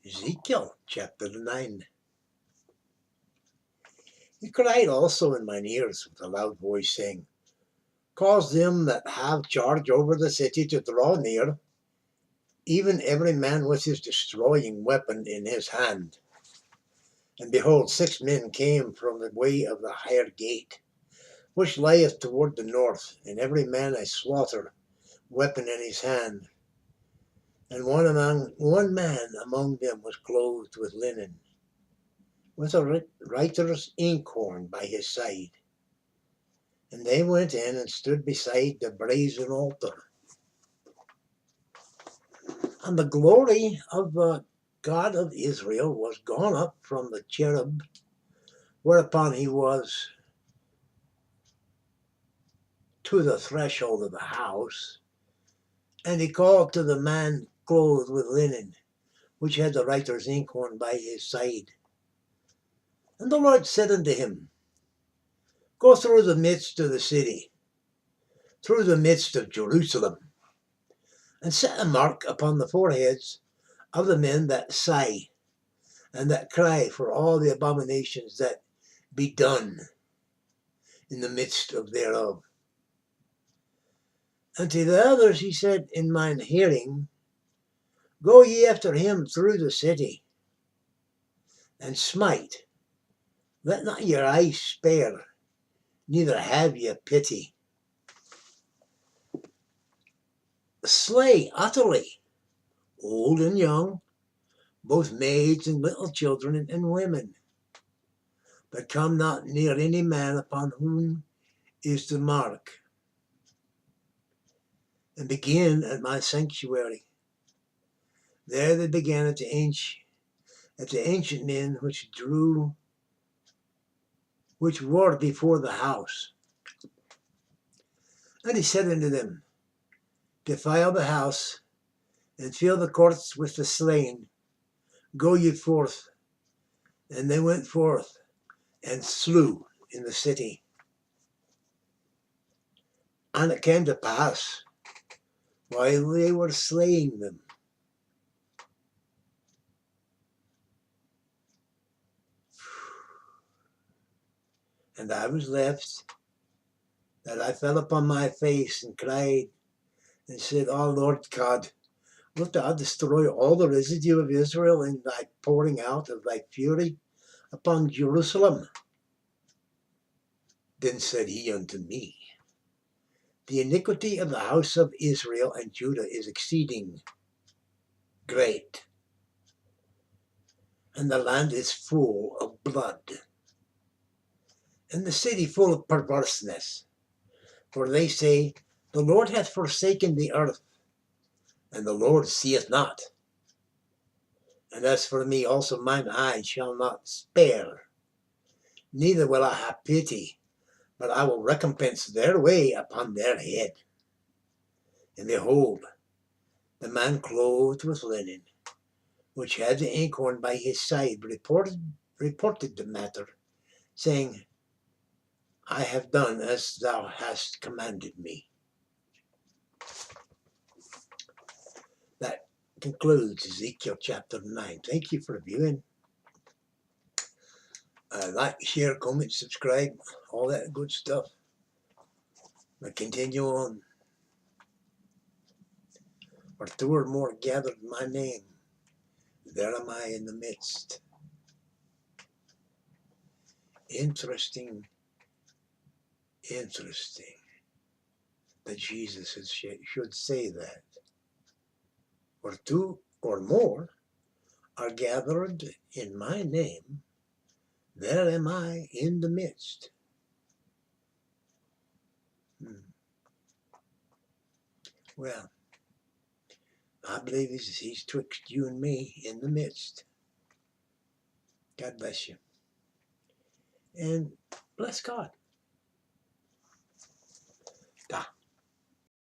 Ezekiel chapter 9. He cried also in mine ears with a loud voice, saying, Cause them that have charge over the city to draw near, even every man with his destroying weapon in his hand. And behold, 6 men came from the way of the higher gate, which lieth toward the north, and every man a slaughter weapon in his hand. And one man among them was clothed with linen, with a writer's inkhorn by his side. And they went in and stood beside the brazen altar. And the glory of the God of Israel was gone up from the cherub, whereupon he was to the threshold of the house. And he called to the man clothed with linen, which had the writer's inkhorn by his side. And the Lord said unto him, Go through the midst of the city, through the midst of Jerusalem, and set a mark upon the foreheads of the men that sigh, and that cry for all the abominations that be done in the midst of thereof. And to the others he said in mine hearing, Go ye after him through the city, and smite. Let not your eyes spare, neither have ye pity. Slay utterly, old and young, both maids and little children and women. But come not near any man upon whom is the mark. And begin at my sanctuary. There they began at the ancient men which were before the house. And he said unto them, Defile the house, and fill the courts with the slain. Go ye forth. And they went forth, and slew in the city. And it came to pass, while they were slaying them, and I was left, that I fell upon my face and cried, and said, O Lord God, wilt thou destroy all the residue of Israel in thy pouring out of thy fury upon Jerusalem? Then said he unto me, The iniquity of the house of Israel and Judah is exceeding great, and the land is full of blood, and the city full of perverseness. For they say, The Lord hath forsaken the earth, and the Lord seeth not. And as for me also, mine eye shall not spare, neither will I have pity, but I will recompense their way upon their head. And behold, the man clothed with linen, which had the inkhorn by his side, reported the matter, saying, I have done as thou hast commanded me. That concludes Ezekiel chapter 9. Thank you for viewing. Like, share, comment, subscribe, all that good stuff. But continue on. For 2 or more gathered in my name, there am I in the midst. Interesting that Jesus should say that. For 2 or more are gathered in my name, there am I in the midst. Well, I believe he's twixt you and me in the midst. God bless you. And bless God.